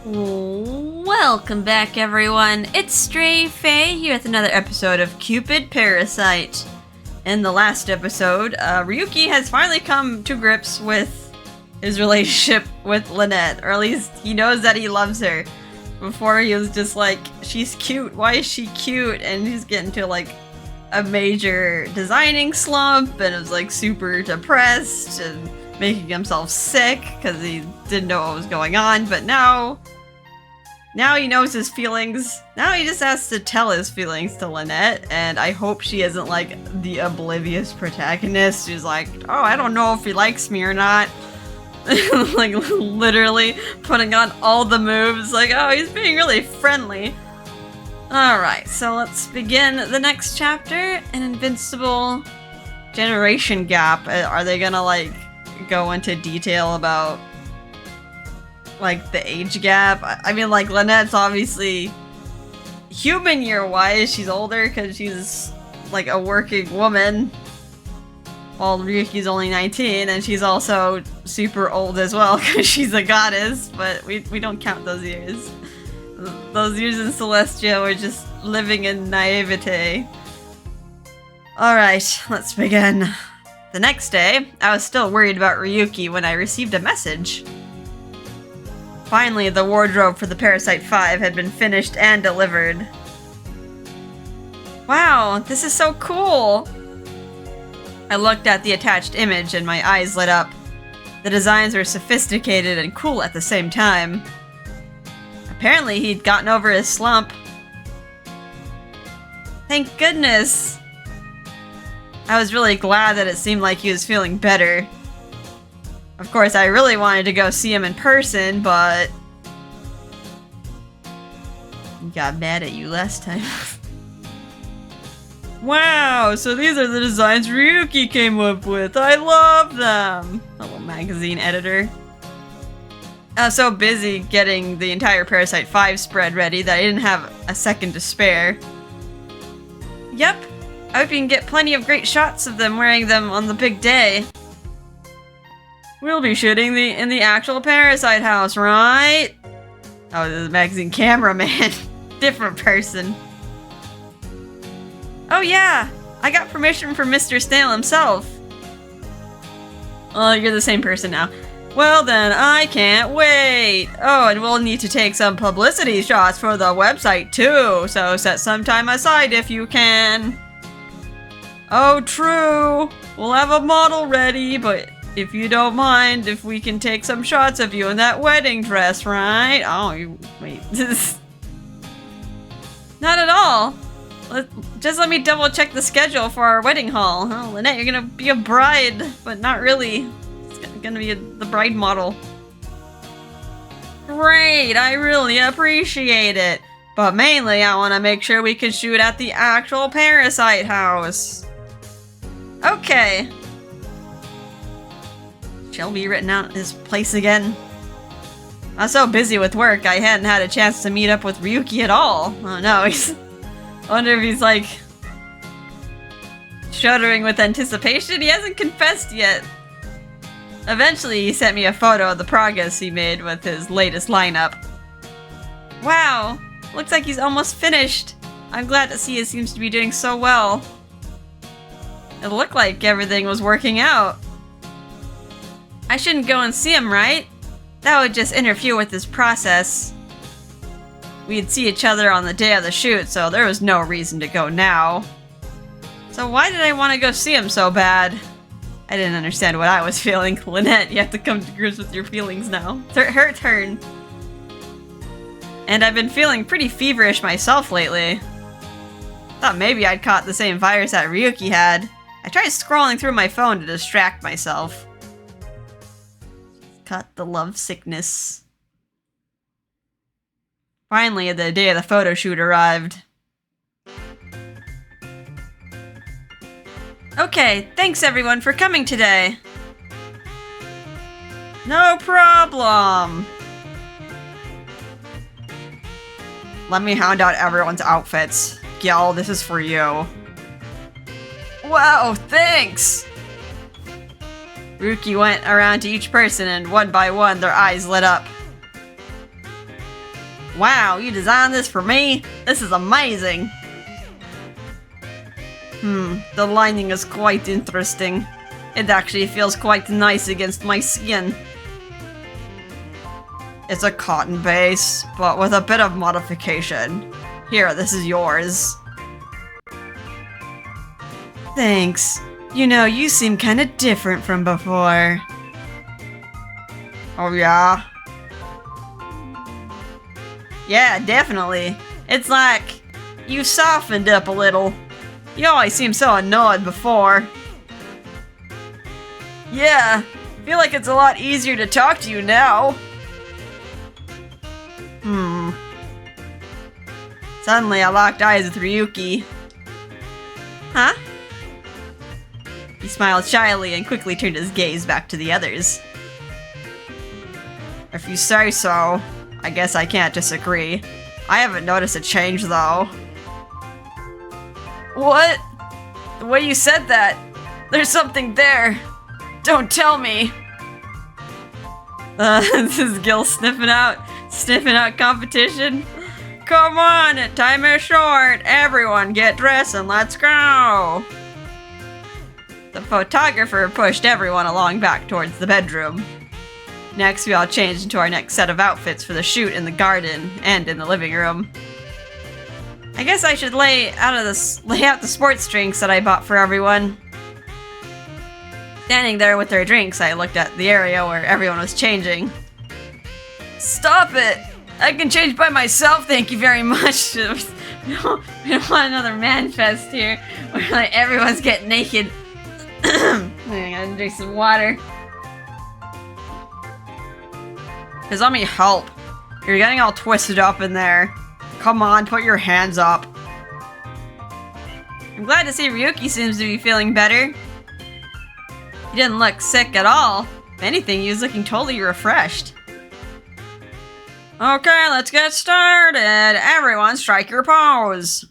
Welcome back, everyone. It's Stray Faye here with another episode of Cupid, Parasite. In the last episode, Ryuki has finally come to grips with his relationship with Lynette, or at least he knows that he loves her. Before he was just like, she's cute, why is she cute? And he's getting to like a major designing slump, and it was like super depressed and making himself sick because he didn't know what was going on. But now he knows his feelings. Now he just has to tell his feelings to Lynette, and I hope she isn't like the oblivious protagonist who's like, oh, I don't know if he likes me or not. Like literally putting on all the moves, like, oh, he's being really friendly. Alright, so let's begin the next chapter. An invincible generation gap. Are they gonna like go into detail about like the age gap? I mean, like, Lynette's obviously human year-wise, she's older because she's like a working woman, while Ryuki's only 19, and she's also super old as well because she's a goddess, but we don't count those years. Those years in Celestia were just living in naivete. Alright, let's begin. The next day, I was still worried about Ryuki when I received a message. Finally, the wardrobe for the Parasite 5 had been finished and delivered. Wow, this is so cool! I looked at the attached image and my eyes lit up. The designs were sophisticated and cool at the same time. Apparently, he'd gotten over his slump. Thank goodness! I was really glad that it seemed like he was feeling better. Of course, I really wanted to go see him in person, but he got mad at you last time. Wow, so these are the designs Ryuki came up with. I love them! A little magazine editor. I was so busy getting the entire Parasite 5 spread ready that I didn't have a second to spare. Yep, I hope you can get plenty of great shots of them wearing them on the big day. We'll be shooting in the actual Parasite house, right? Oh, this is a magazine cameraman. Different person. Oh yeah, I got permission from Mr. Snail himself. Oh, you're the same person now. Well then, I can't wait. Oh, and we'll need to take some publicity shots for the website too, so set some time aside if you can. Oh, true. We'll have a model ready, but if you don't mind, if we can take some shots of you in that wedding dress, right? Oh, wait. Not at all. Just let me double check the schedule for our wedding hall. Oh, Lynette, you're gonna be a bride, but not really. It's gonna be the bride model. Great, I really appreciate it. But mainly, I want to make sure we can shoot at the actual Parasite house. Okay. Shall be written out his place again. I was so busy with work, I hadn't had a chance to meet up with Ryuki at all. Oh no, I wonder if he's like shuddering with anticipation. He hasn't confessed yet. Eventually, he sent me a photo of the progress he made with his latest lineup. Wow, looks like he's almost finished. I'm glad to see he seems to be doing so well. It looked like everything was working out. I shouldn't go and see him, right? That would just interfere with his process. We'd see each other on the day of the shoot, so there was no reason to go now. So why did I want to go see him so bad? I didn't understand what I was feeling. Lynette, you have to come to grips with your feelings now. It's her turn. And I've been feeling pretty feverish myself lately. Thought maybe I'd caught the same virus that Ryuki had. I tried scrolling through my phone to distract myself. Caught the love sickness. Finally, the day of the photo shoot arrived. Okay, thanks everyone for coming today. No problem. Let me hand out everyone's outfits. Gil, this is for you. Wow, thanks! Ryuki went around to each person and one by one their eyes lit up. Wow, you designed this for me? This is amazing. The lining is quite interesting. It actually feels quite nice against my skin. It's a cotton base, but with a bit of modification. Here, this is yours. Thanks. You know, you seem kinda different from before. Oh yeah? Yeah, definitely. It's like you softened up a little. You always seemed so annoyed before. Yeah, I feel like it's a lot easier to talk to you now. Suddenly I locked eyes with Ryuki. Huh? He smiled shyly and quickly turned his gaze back to the others. If you say so, I guess I can't disagree. I haven't noticed a change though. What? The way you said that, there's something there. Don't tell me. This is Gil sniffing out competition. Come on, time is short. Everyone get dressed and let's go. The photographer pushed everyone along back towards the bedroom. Next, we all changed into our next set of outfits for the shoot in the garden and in the living room. I guess I should lay out the sports drinks that I bought for everyone. Standing there with their drinks, I looked at the area where everyone was changing. Stop it! I can change by myself, thank you very much. We don't want another man fest here where like everyone's getting naked. I gotta drink some water. Cause let me help. You're getting all twisted up in there. Come on, put your hands up. I'm glad to see Ryuki seems to be feeling better. He didn't look sick at all. If anything, he was looking totally refreshed. Okay, let's get started. Everyone strike your pose.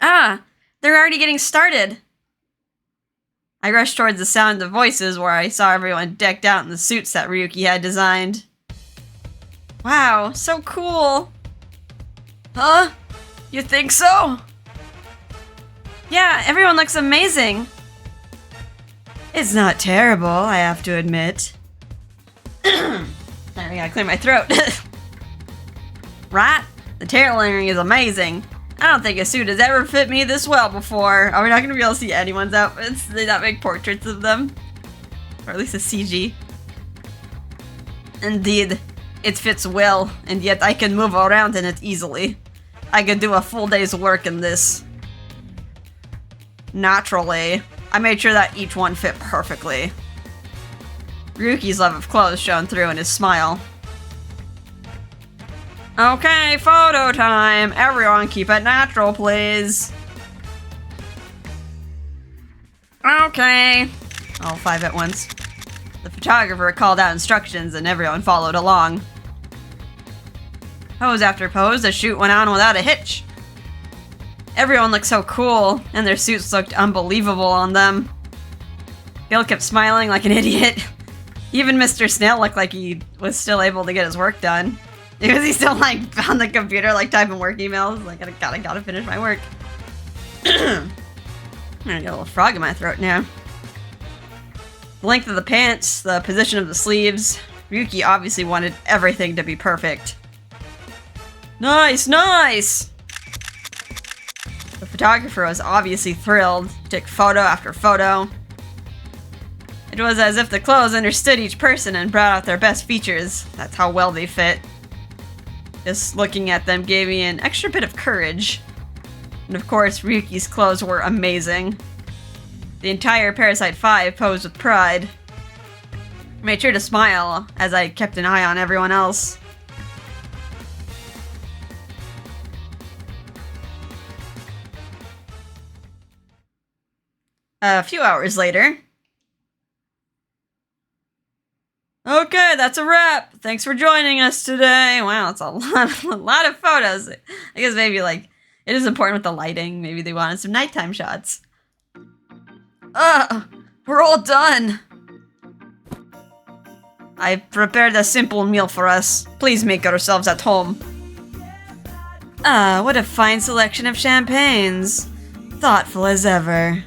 Ah, they're already getting started. I rushed towards the sound of voices where I saw everyone decked out in the suits that Ryuki had designed. Wow, so cool. Huh? You think so? Yeah, everyone looks amazing. It's not terrible, I have to admit. I gotta clear my throat. Right? The tailoring is amazing. I don't think a suit has ever fit me this well before. Are we not gonna be able to see anyone's outfits? They not make portraits of them? Or at least a CG. Indeed, it fits well, and yet I can move around in it easily. I could do a full day's work in this. Naturally, I made sure that each one fit perfectly. Ryuki's love of clothes shone through in his smile. Okay, photo time! Everyone keep it natural, please. Okay. All five at once. The photographer called out instructions and everyone followed along. Pose after pose, the shoot went on without a hitch. Everyone looked so cool, and their suits looked unbelievable on them. Gil kept smiling like an idiot. Even Mr. Snail looked like he was still able to get his work done. Because he's still like on the computer like typing work emails. Like, I gotta finish my work. I'm gonna get a little frog in my throat now. The length of the pants, the position of the sleeves. Ryuki obviously wanted everything to be perfect. Nice, nice! The photographer was obviously thrilled. He took photo after photo. It was as if the clothes understood each person and brought out their best features. That's how well they fit. Just looking at them gave me an extra bit of courage. And of course, Ryuki's clothes were amazing. The entire Parasite 5 posed with pride. I made sure to smile as I kept an eye on everyone else. A few hours later. Okay, that's a wrap. Thanks for joining us today. Wow, it's a lot of photos. I guess maybe like it is important with the lighting. Maybe they wanted some nighttime shots. We're all done. I prepared a simple meal for us. Please make yourselves at home. Ah, what a fine selection of champagnes. Thoughtful as ever.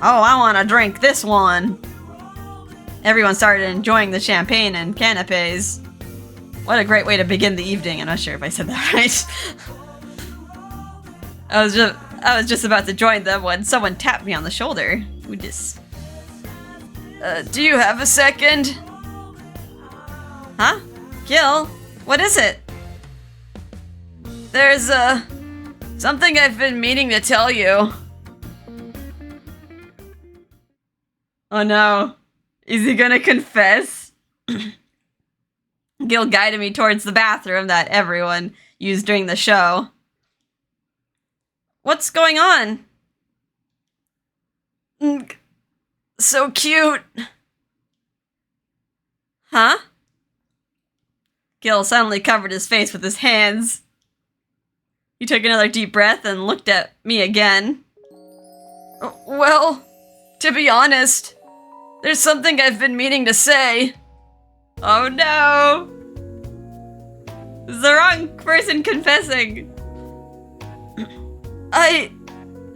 Oh, I want to drink this one. Everyone started enjoying the champagne and canapes. What a great way to begin the evening. I'm not sure if I said that right. I was just about to join them when someone tapped me on the shoulder. Who just... do you have a second? Huh? Gil? What is it? There's, something I've been meaning to tell you. Oh no. Is he gonna confess? Gil guided me towards the bathroom that everyone used during the show. What's going on? So cute. Huh? Gil suddenly covered his face with his hands. He took another deep breath and looked at me again. Well, to be honest, there's something I've been meaning to say. Oh no! This is the wrong person confessing. I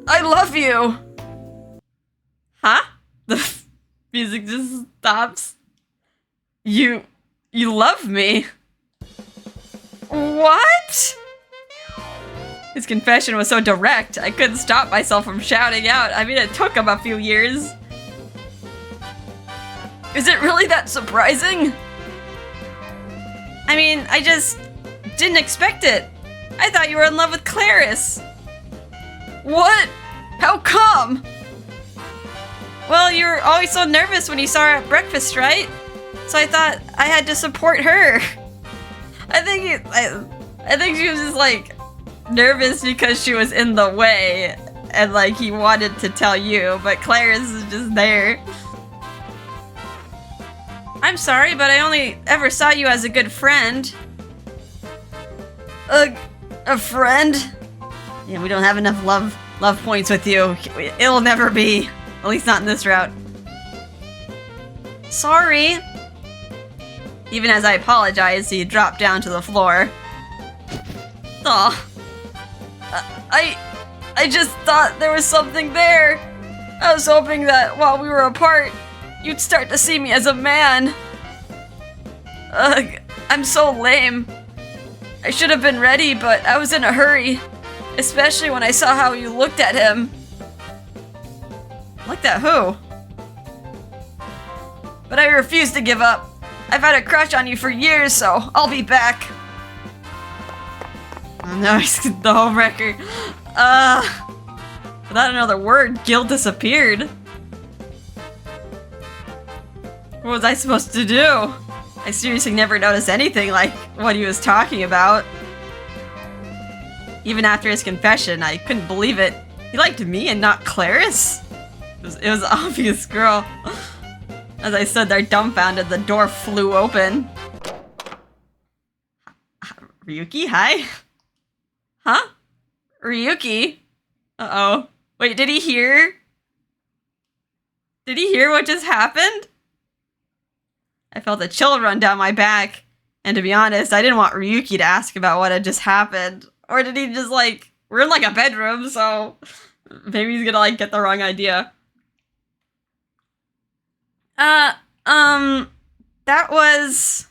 love you. Huh? The music just stops. You love me? What? His confession was so direct, I couldn't stop myself from shouting out. I mean, it took him a few years. Is it really that surprising? I mean, I just didn't expect it. I thought you were in love with Clarice. What? How come? Well, you were always so nervous when you saw her at breakfast, right? So I thought I had to support her. I think she was just like nervous because she was in the way and like he wanted to tell you, but Clarice is just there. I'm sorry, but I only ever saw you as a good friend. A friend? Yeah, we don't have enough love points with you. It'll never be. At least not in this route. Sorry. Even as I apologized, he dropped down to the floor. Aw. I just thought there was something there. I was hoping that while we were apart, you'd start to see me as a man. Ugh, I'm so lame. I should have been ready, but I was in a hurry. Especially when I saw how you looked at him. Looked at who? But I refuse to give up. I've had a crush on you for years, so I'll be back. Oh no, the home record. Without another word, Gil disappeared. What was I supposed to do? I seriously never noticed anything like what he was talking about. Even after his confession, I couldn't believe it. He liked me and not Clarice? It was obvious, girl. As I stood there dumbfounded, the door flew open. Ryuki, hi? Huh? Ryuki? Uh-oh. Wait, did he hear? Did he hear what just happened? I felt a chill run down my back. And to be honest, I didn't want Ryuki to ask about what had just happened. Or did he just like... We're in like a bedroom, so... Maybe he's gonna like get the wrong idea. That was...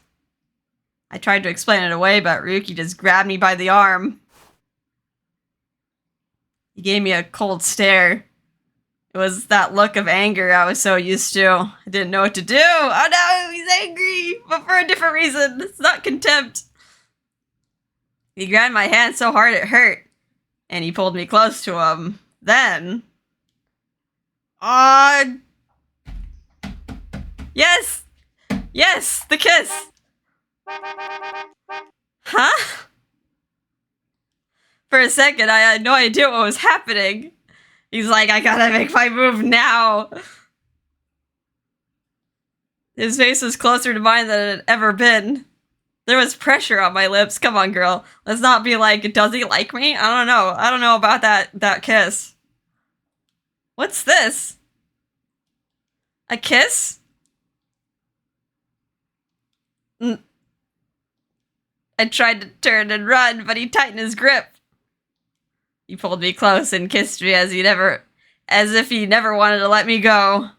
I tried to explain it away, but Ryuki just grabbed me by the arm. He gave me a cold stare. It was that look of anger I was so used to. I didn't know what to do. Oh no, he's angry, but for a different reason. It's not contempt. He grabbed my hand so hard it hurt, and he pulled me close to him. Then... Yes! Yes! The kiss! Huh? For a second, I had no idea what was happening. He's like, I gotta make my move now. His face was closer to mine than it had ever been. There was pressure on my lips. Come on, girl. Let's not be like, does he like me? I don't know. I don't know about that kiss. What's this? A kiss? I tried to turn and run, but he tightened his grip. He pulled me close and kissed me as if he never wanted to let me go.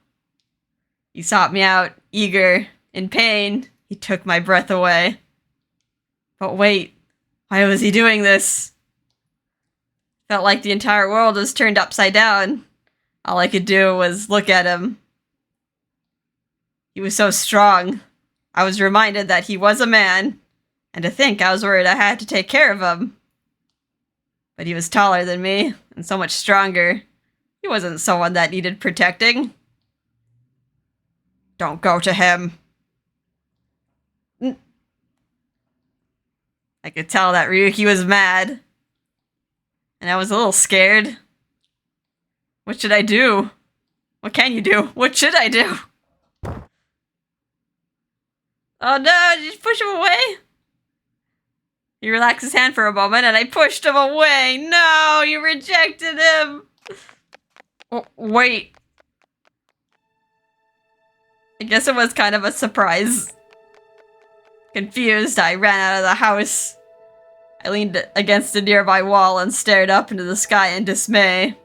He sought me out, eager, in pain. He took my breath away. But wait, why was he doing this? Felt like the entire world was turned upside down. All I could do was look at him. He was so strong. I was reminded that he was a man, and to think I was worried I had to take care of him. But he was taller than me, and so much stronger. He wasn't someone that needed protecting. Don't go to him. I could tell that Ryuki was mad. And I was a little scared. What should I do? What can you do? What should I do? Oh no, did you push him away? He relaxed his hand for a moment and I pushed him away. No, you rejected him. Oh, wait. I guess it was kind of a surprise. Confused, I ran out of the house. I leaned against a nearby wall and stared up into the sky in dismay.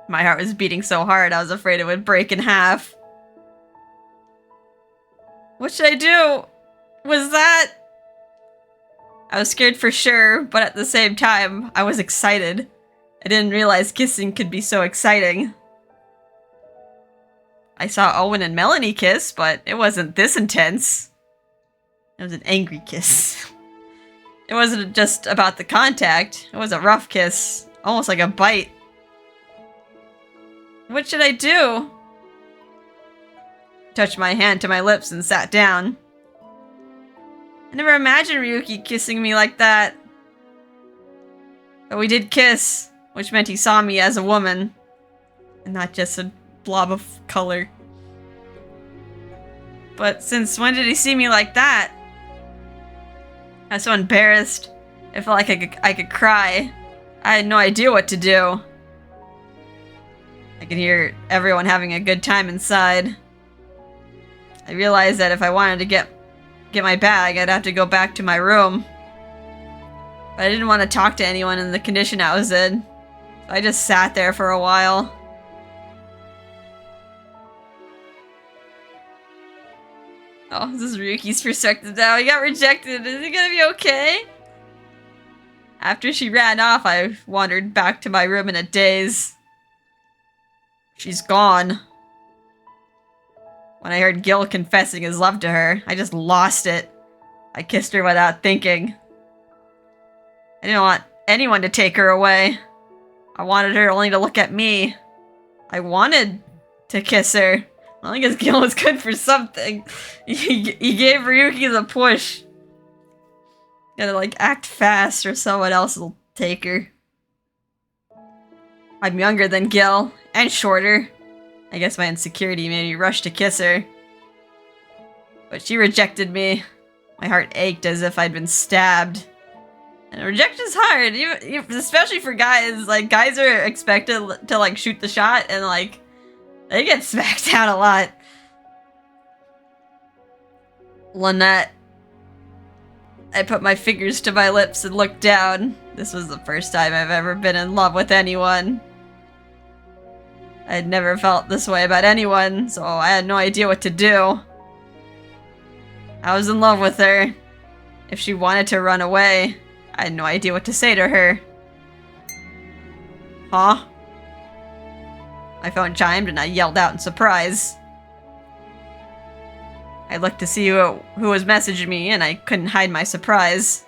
My heart was beating so hard I was afraid it would break in half. What should I do? Was that... I was scared for sure, but at the same time, I was excited. I didn't realize kissing could be so exciting. I saw Owen and Melanie kiss, but it wasn't this intense. It was an angry kiss. It wasn't just about the contact. It was a rough kiss. Almost like a bite. What should I do? Touched my hand to my lips and sat down. I never imagined Ryuki kissing me like that. But we did kiss, which meant he saw me as a woman. And not just a blob of color. But since when did he see me like that? I was so embarrassed. I felt like I could cry. I had no idea what to do. I could hear everyone having a good time inside. I realized that if I wanted to get my bag, I'd have to go back to my room. But I didn't want to talk to anyone in the condition I was in. So I just sat there for a while. Oh, this is Ryuki's perspective now. He got rejected. Is he gonna be okay? After she ran off, I wandered back to my room in a daze. She's gone. When I heard Gil confessing his love to her, I just lost it. I kissed her without thinking. I didn't want anyone to take her away. I wanted her only to look at me. I wanted to kiss her. I guess Gil was good for something. He gave Ryuki the push. Gotta like act fast or someone else will take her. I'm younger than Gil, and shorter. I guess my insecurity made me rush to kiss her. But she rejected me. My heart ached as if I'd been stabbed. And rejection's hard, especially for guys. Like, guys are expected to like shoot the shot and like they get smacked down a lot. Lynette. I put my fingers to my lips and looked down. This was the first time I've ever been in love with anyone. I had never felt this way about anyone, so I had no idea what to do. I was in love with her. If she wanted to run away, I had no idea what to say to her. Huh? My phone chimed and I yelled out in surprise. I looked to see who was messaging me and I couldn't hide my surprise.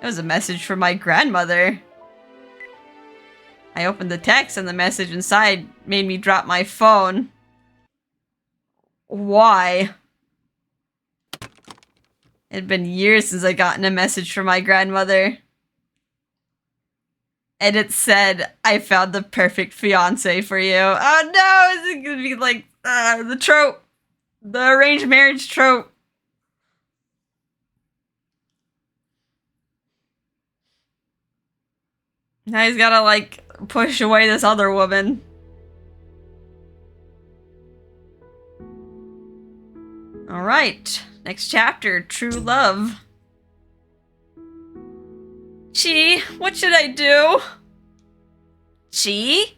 It was a message from my grandmother. I opened the text and the message inside made me drop my phone. Why? It had been years since I'd gotten a message from my grandmother. And it said, I found the perfect fiance for you. Oh no, is it gonna be like the trope? The arranged marriage trope. Now he's gotta like push away this other woman. Alright, next chapter, True Love. Chi, what should I do? Chi?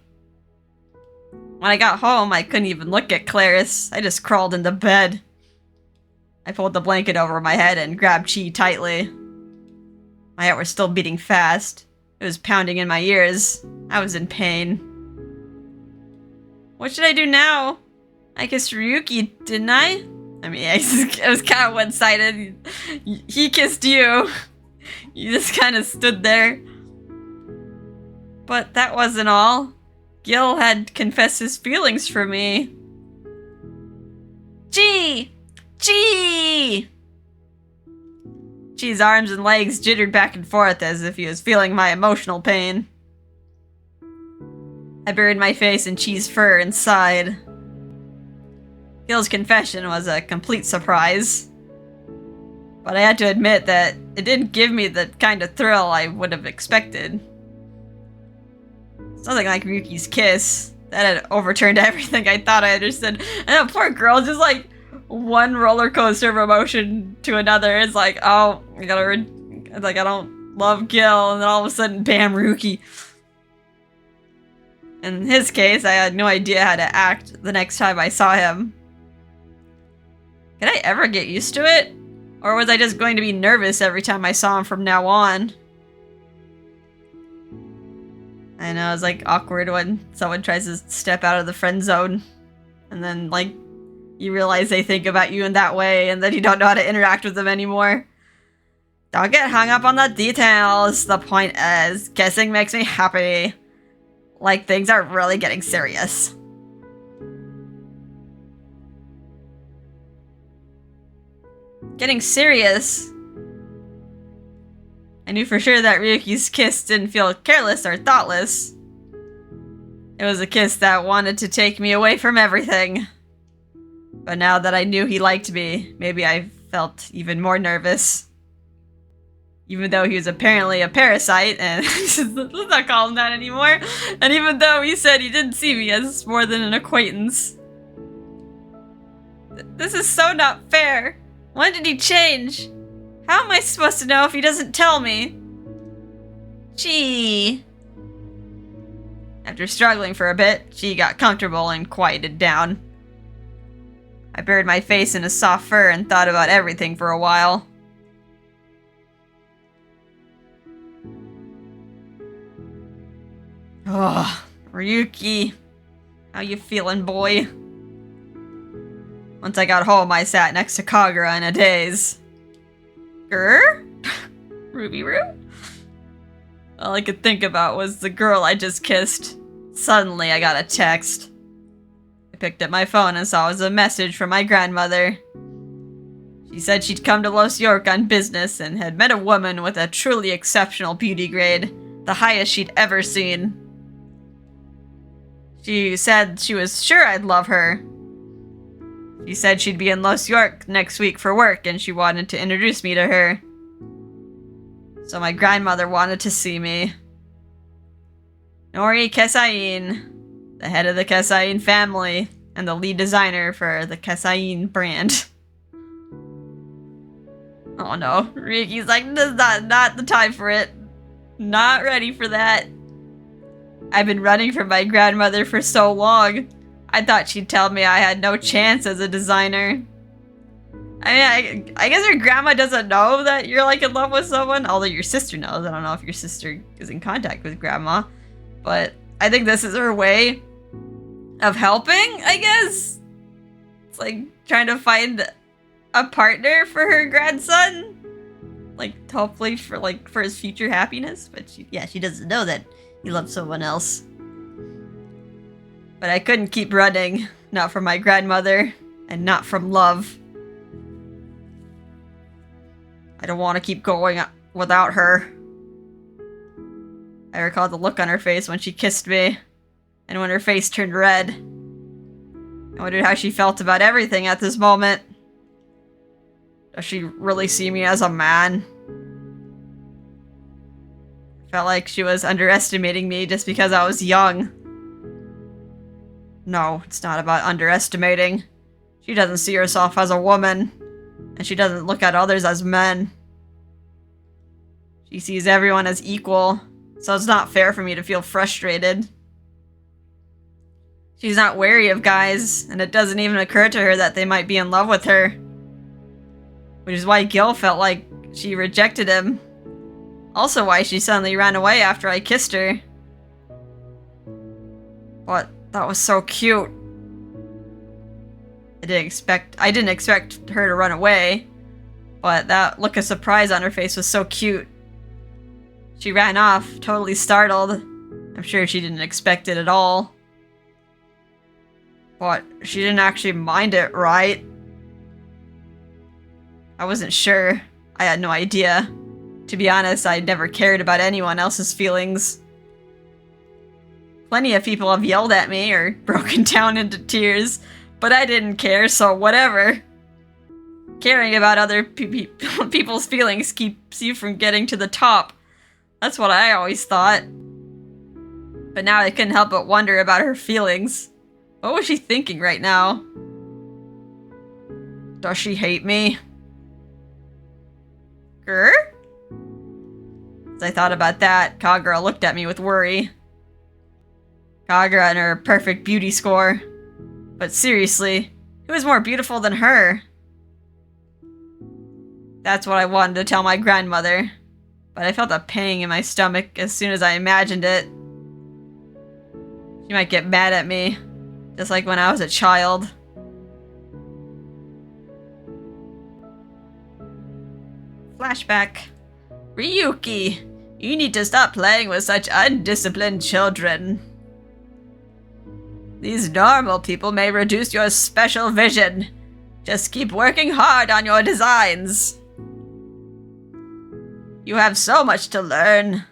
When I got home, I couldn't even look at Clarice. I just crawled into bed. I pulled the blanket over my head and grabbed Chi tightly. My heart was still beating fast. It was pounding in my ears. I was in pain. What should I do now? I kissed Ryuki, didn't I? I mean, it was kind of one-sided. He kissed you. You just kind of stood there. But that wasn't all. Gil had confessed his feelings for me. Chi! Chi! Chi's arms and legs jittered back and forth as if he was feeling my emotional pain. I buried my face in Chi's fur and sighed. Gil's confession was a complete surprise. But I had to admit that it didn't give me the kind of thrill I would have expected. Something like Ryuki's kiss. That had overturned everything I thought I understood. And that poor girl, just like one roller coaster of emotion to another. It's like, oh, I don't love Gil, and then all of a sudden, bam, Ryuki. In his case, I had no idea how to act the next time I saw him. Could I ever get used to it? Or was I just going to be nervous every time I saw him from now on? I know, it's like awkward when someone tries to step out of the friend zone. And then, like, you realize they think about you in that way, and then you don't know how to interact with them anymore. Don't get hung up on the details. The point is, kissing makes me happy. Like, things are really getting serious. Getting serious? I knew for sure that Ryuki's kiss didn't feel careless or thoughtless. It was a kiss that wanted to take me away from everything. But now that I knew he liked me, maybe I felt even more nervous. Even though he was apparently a parasite, and let's not call him that anymore. And even though he said he didn't see me as more than an acquaintance. This is so not fair. When did he change? How am I supposed to know if he doesn't tell me? Chi. After struggling for a bit, Chi got comfortable and quieted down. I buried my face in a soft fur and thought about everything for a while. Oh, Ryuki. How you feeling, boy? Once I got home, I sat next to Kagura in a daze. Grr? Ruby Roo? All I could think about was the girl I just kissed. Suddenly, I got a text. I picked up my phone and saw it was a message from my grandmother. She said she'd come to Los York on business and had met a woman with a truly exceptional beauty grade, the highest she'd ever seen. She said she was sure I'd love her. She said she'd be in Los York next week for work and she wanted to introduce me to her. So my grandmother wanted to see me. Nori Kesain, the head of the Kesain family and the lead designer for the Kesain brand. Oh no, Ryuki's like, this is not the time for it. Not ready for that. I've been running from my grandmother for so long. I thought she'd tell me I had no chance as a designer. I mean, I guess your grandma doesn't know that you're like in love with someone, although your sister knows. I don't know if your sister is in contact with grandma, but I think this is her way of helping, I guess. It's like trying to find a partner for her grandson, like hopefully for his future happiness. But she doesn't know that he loves someone else. But I couldn't keep running, not from my grandmother, and not from love. I don't want to keep going without her. I recall the look on her face when she kissed me, and when her face turned red. I wondered how she felt about everything at this moment. Does she really see me as a man? I felt like she was underestimating me just because I was young. No, it's not about underestimating. She doesn't see herself as a woman, and she doesn't look at others as men. She sees everyone as equal, so it's not fair for me to feel frustrated. She's not wary of guys, and it doesn't even occur to her that they might be in love with her. Which is why Gil felt like she rejected him. Also why she suddenly ran away after I kissed her. But that was so cute. I didn't expect her to run away, but that look of surprise on her face was so cute. She ran off, totally startled. I'm sure she didn't expect it at all. But she didn't actually mind it, right? I wasn't sure. I had no idea. To be honest, I never cared about anyone else's feelings. Plenty of people have yelled at me or broken down into tears, but I didn't care, so whatever. Caring about other people's feelings keeps you from getting to the top. That's what I always thought. But now I couldn't help but wonder about her feelings. What was she thinking right now? Does she hate me? Grr? As I thought about that, Kagura looked at me with worry. Kagura and her perfect beauty score. But seriously, who is more beautiful than her? That's what I wanted to tell my grandmother. But I felt a pang in my stomach as soon as I imagined it. She might get mad at me, just like when I was a child. Flashback. Ryuki, you need to stop playing with such undisciplined children. These normal people may reduce your special vision. Just keep working hard on your designs. You have so much to learn.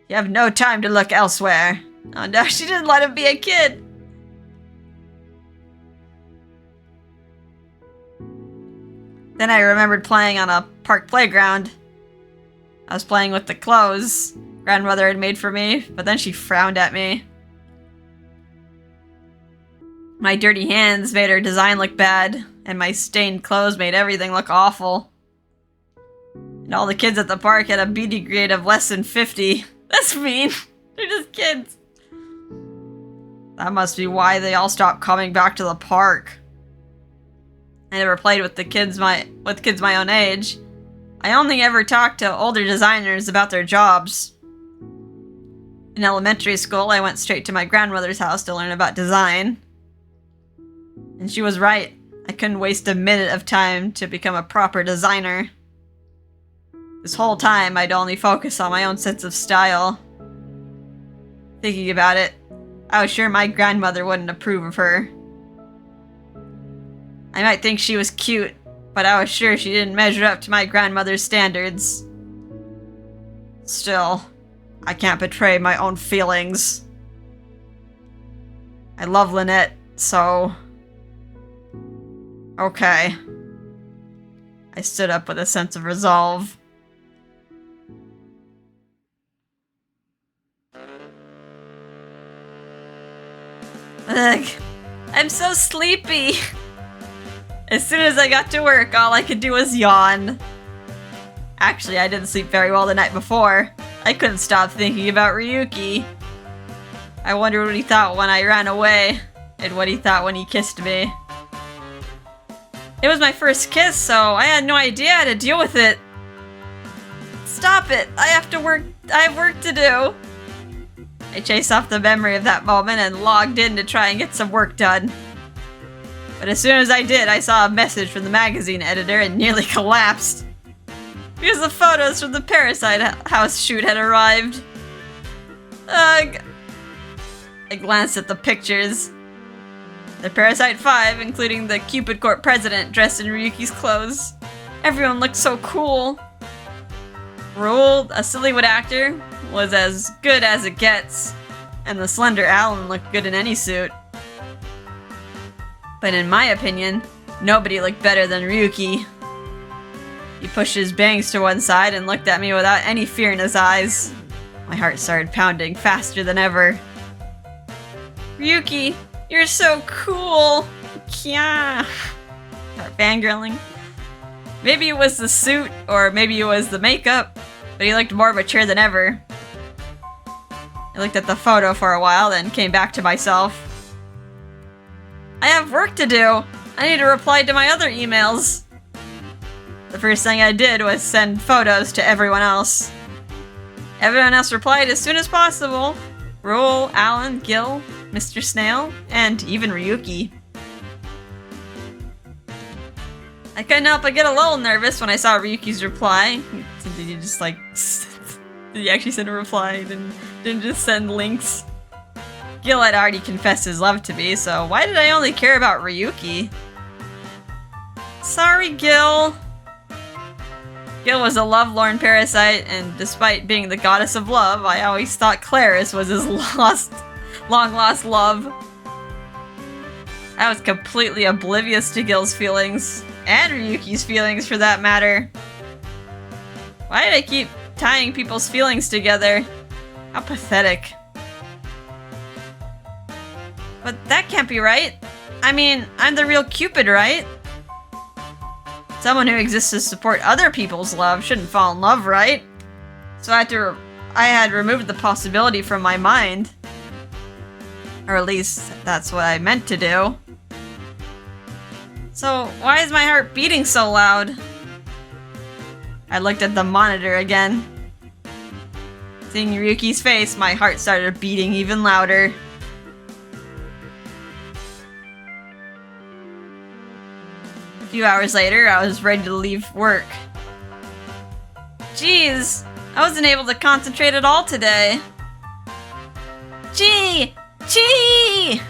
You have no time to look elsewhere. Oh no, she didn't let him be a kid. Then I remembered playing on a park playground. I was playing with the clothes grandmother had made for me, but then she frowned at me. My dirty hands made her design look bad, and my stained clothes made everything look awful. And all the kids at the park had a beauty grade of less than 50. That's mean. They're just kids. That must be why they all stopped coming back to the park. I never played with kids my own age. I only ever talked to older designers about their jobs. In elementary school, I went straight to my grandmother's house to learn about design. And she was right. I couldn't waste a minute of time to become a proper designer. This whole time, I'd only focus on my own sense of style. Thinking about it, I was sure my grandmother wouldn't approve of her. I might think she was cute, but I was sure she didn't measure up to my grandmother's standards. Still, I can't betray my own feelings. I love Lynette, so... Okay. I stood up with a sense of resolve. Ugh, I'm so sleepy. As soon as I got to work, all I could do was yawn. Actually, I didn't sleep very well the night before. I couldn't stop thinking about Ryuki. I wondered what he thought when I ran away, and what he thought when he kissed me. It was my first kiss, so I had no idea how to deal with it. Stop it! I have work to do! I chased off the memory of that moment and logged in to try and get some work done. But as soon as I did, I saw a message from the magazine editor and nearly collapsed. Because the photos from the Parasite house shoot had arrived. Ugh. I glanced at the pictures. The Parasite 5, including the Cupid Corp president dressed in Ryuki's clothes. Everyone looked so cool. Raoul, a Sillywood actor, was as good as it gets, and the slender Alan looked good in any suit. But in my opinion, nobody looked better than Ryuki. He pushed his bangs to one side and looked at me without any fear in his eyes. My heart started pounding faster than ever. Ryuki, you're so cool! Kya! Start fangirling. Maybe it was the suit, or maybe it was the makeup, but he looked more mature than ever. I looked at the photo for a while, then came back to myself. I have work to do! I need to reply to my other emails! The first thing I did was send photos to everyone else. Everyone else replied as soon as possible. Rule, Alan, Gil, Mr. Snail, and even Ryuki. I couldn't help but get a little nervous when I saw Ryuki's reply. Did he just like... Did he actually send a reply? Didn't just send links? Gil had already confessed his love to me, so why did I only care about Ryuki? Sorry, Gil. Gil was a lovelorn parasite, and despite being the goddess of love, I always thought Claris was his long-lost love. I was completely oblivious to Gil's feelings, and Ryuki's feelings for that matter. Why did I keep tying people's feelings together? How pathetic. But that can't be right. I mean, I'm the real Cupid, right? Someone who exists to support other people's love shouldn't fall in love, right? So I had removed the possibility from my mind. Or at least, that's what I meant to do. So, why is my heart beating so loud? I looked at the monitor again. Seeing Ryuki's face, my heart started beating even louder. A few hours later, I was ready to leave work. Jeez, I wasn't able to concentrate at all today. Gee! Gee!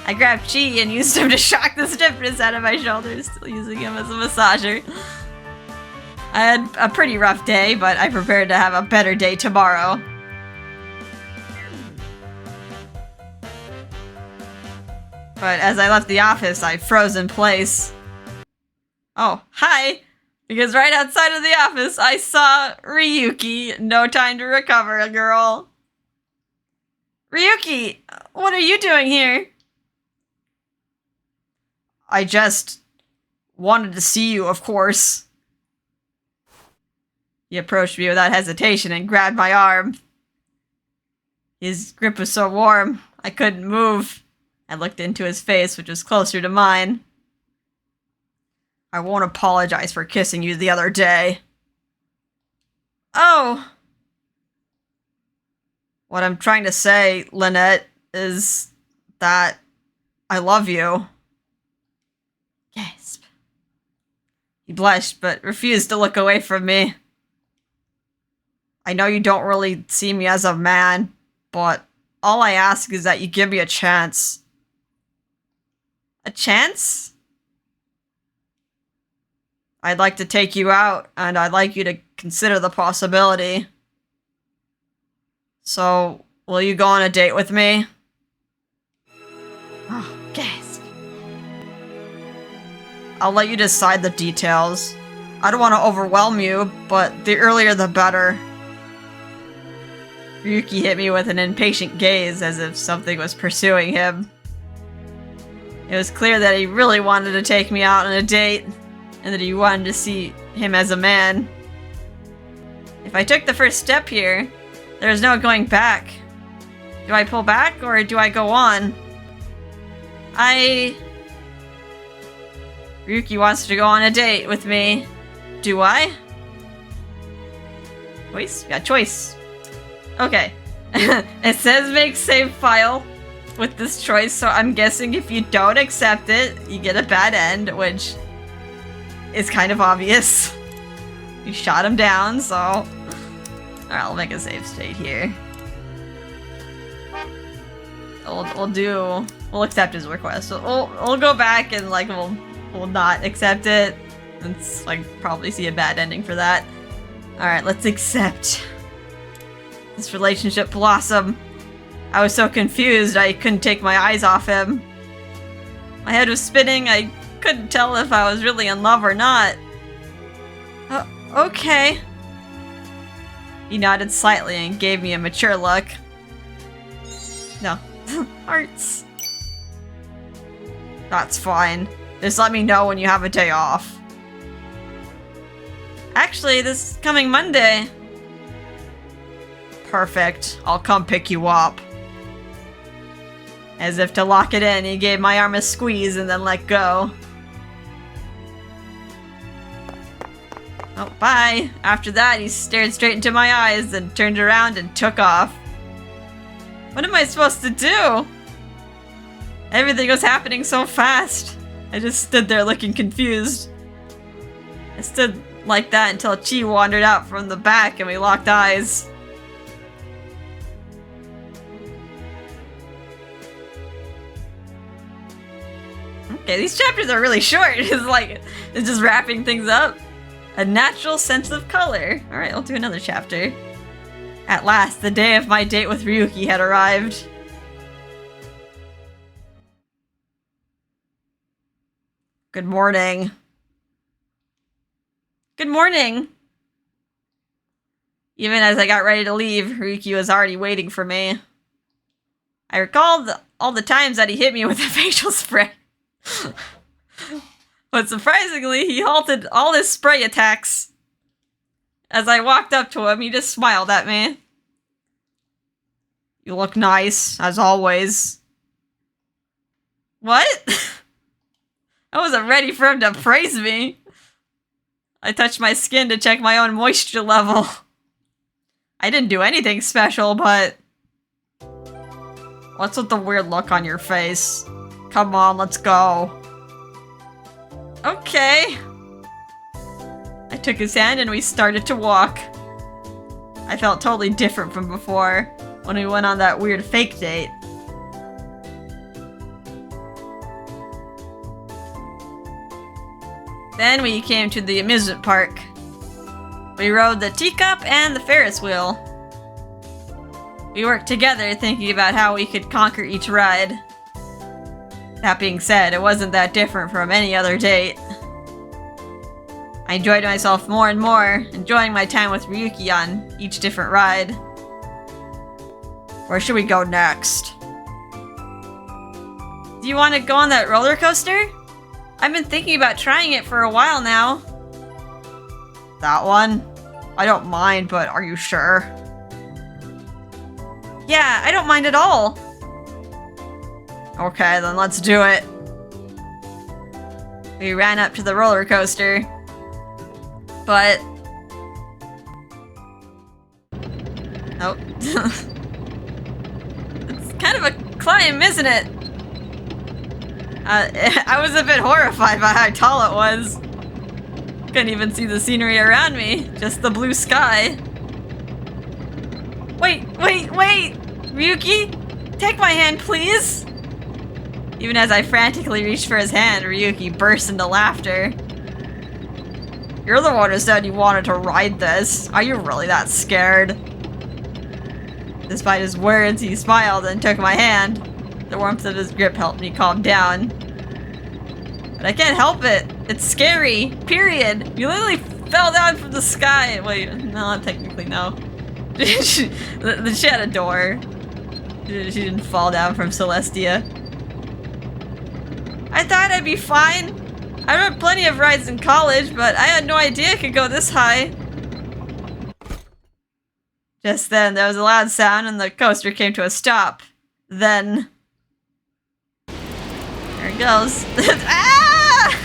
I grabbed Chi and used him to shock the stiffness out of my shoulders, still using him as a massager. I had a pretty rough day, but I prepared to have a better day tomorrow. But as I left the office, I froze in place. Oh, hi! Because right outside of the office, I saw Ryuki. No time to recover, girl. Ryuki, what are you doing here? I just wanted to see you, of course. He approached me without hesitation and grabbed my arm. His grip was so warm, I couldn't move. I looked into his face, which was closer to mine. I won't apologize for kissing you the other day. Oh! What I'm trying to say, Lynette, is that I love you. Gasp. He blushed, but refused to look away from me. I know you don't really see me as a man, but all I ask is that you give me a chance. A chance? I'd like to take you out, and I'd like you to consider the possibility. So, will you go on a date with me? Oh, gasp. I'll let you decide the details. I don't want to overwhelm you, but the earlier the better. Ryuki hit me with an impatient gaze as if something was pursuing him. It was clear that he really wanted to take me out on a date, and that he wanted to see him as a man. If I took the first step here, there's no going back. Do I pull back, or do I go on? Ryuki wants to go on a date with me. Do I? Choice? Yeah, choice. Okay. It says make save file with this choice, so I'm guessing if you don't accept it, you get a bad end, which is kind of obvious. You shot him down, so... Alright, I'll make a save state here. We'll accept his request. So we'll go back and, like, we'll not accept it. It's, like, probably see a bad ending for that. Alright, let's accept. This relationship blossom. I was so confused I couldn't take my eyes off him. My head was spinning, I couldn't tell if I was really in love or not. Okay. He nodded slightly and gave me a mature look. No. Hearts. That's fine. Just let me know when you have a day off. Actually, this coming Monday. Perfect. I'll come pick you up. As if to lock it in, he gave my arm a squeeze and then let go. Oh, bye. After that, he stared straight into my eyes, then turned around and took off. What am I supposed to do? Everything was happening so fast. I just stood there looking confused. I stood like that until Chi wandered out from the back and we locked eyes. Okay, these chapters are really short. It's just wrapping things up. A natural sense of color. Alright, I'll do another chapter. At last, the day of my date with Ryuki had arrived. Good morning. Good morning. Even as I got ready to leave, Ryuki was already waiting for me. I recalled all the times that he hit me with a facial spray. But surprisingly, he halted all his spray attacks. As I walked up to him, he just smiled at me. You look nice, as always. What? I wasn't ready for him to praise me. I touched my skin to check my own moisture level. I didn't do anything special, but... What's with the weird look on your face? Come on, let's go. Okay. I took his hand and we started to walk. I felt totally different from before, when we went on that weird fake date. Then we came to the amusement park. We rode the teacup and the Ferris wheel. We worked together thinking about how we could conquer each ride. That being said, it wasn't that different from any other date. I enjoyed myself more and more, enjoying my time with Ryuki on each different ride. Where should we go next? Do you want to go on that roller coaster? I've been thinking about trying it for a while now. That one? I don't mind, but are you sure? Yeah, I don't mind at all. Okay, then let's do it. We ran up to the roller coaster. But... Oh. It's kind of a climb, isn't it? I was a bit horrified by how tall it was. Couldn't even see the scenery around me, just the blue sky. Wait! Ryuki, take my hand, please! Even as I frantically reached for his hand, Ryuki burst into laughter. You're the one who said you wanted to ride this. Are you really that scared? Despite his words, he smiled and took my hand. The warmth of his grip helped me calm down. But I can't help it. It's scary. Period. You literally fell down from the sky. Wait, no, technically no. she had a door. She didn't fall down from Celestia. I thought I'd be fine. I rode plenty of rides in college, but I had no idea it could go this high. Just then, there was a loud sound and the coaster came to a stop. Then... There it goes. Ah!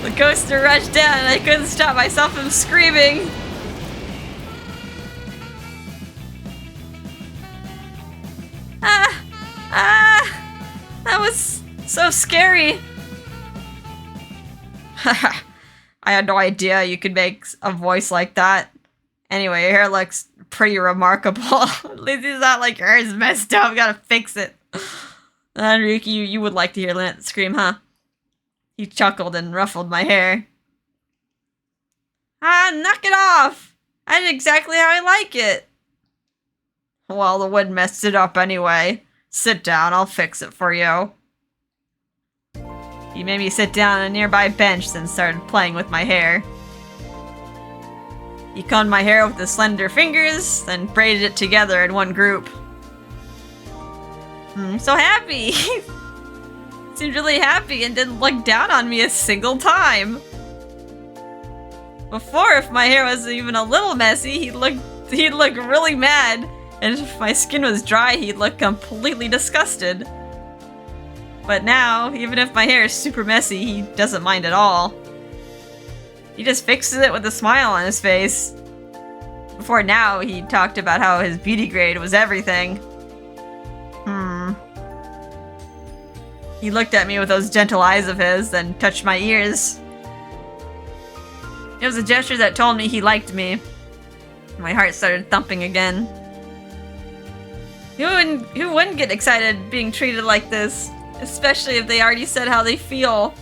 The coaster rushed down and I couldn't stop myself from screaming. That was so scary. I had no idea you could make a voice like that. Anyway, your hair looks pretty remarkable. At least it's not like your hair is messed up. Gotta fix it. Ryuki, you would like to hear Lynette scream, huh? He chuckled and ruffled my hair. Knock it off! I did exactly how I like it. Well, the wind messed it up anyway. Sit down, I'll fix it for you. He made me sit down on a nearby bench, then started playing with my hair. He combed my hair with his slender fingers, then braided it together in one group. I'm so happy! seemed really happy and didn't look down on me a single time. Before, if my hair was even a little messy, he'd look really mad, and if my skin was dry, he'd look completely disgusted. But now, even if my hair is super messy, he doesn't mind at all. He just fixes it with a smile on his face. Before now, he talked about how his beauty grade was everything. He looked at me with those gentle eyes of his, then touched my ears. It was a gesture that told me he liked me. My heart started thumping again. Who wouldn't get excited being treated like this? Especially if they already said how they feel.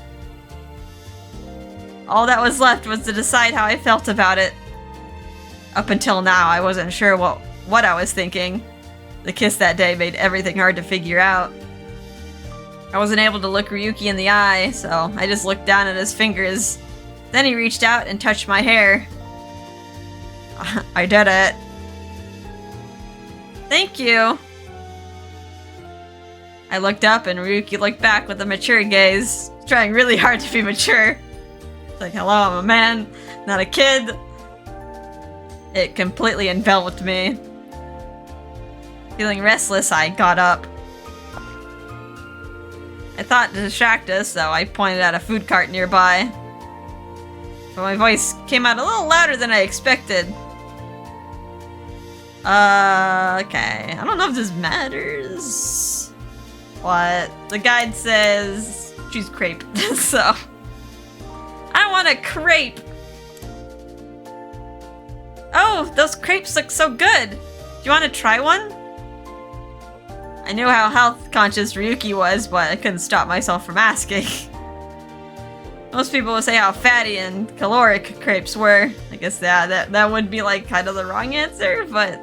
All that was left was to decide how I felt about it. Up until now, I wasn't sure what I was thinking. The kiss that day made everything hard to figure out. I wasn't able to look Ryuki in the eye, so I just looked down at his fingers. Then he reached out and touched my hair. I did it. Thank you. I looked up and Ryuki looked back with a mature gaze, trying really hard to be mature. It's like, hello, I'm a man, not a kid. It completely enveloped me. Feeling restless, I got up. I thought to distract us, so I pointed at a food cart nearby. But my voice came out a little louder than I expected. Okay. I don't know if this matters. What? The guide says choose crepe, so I want a crepe. Oh, those crepes look so good. Do you want to try one? I knew how health conscious Ryuki was, but I couldn't stop myself from asking. Most people would say how fatty and caloric crepes were. I guess that would be like kind of the wrong answer, but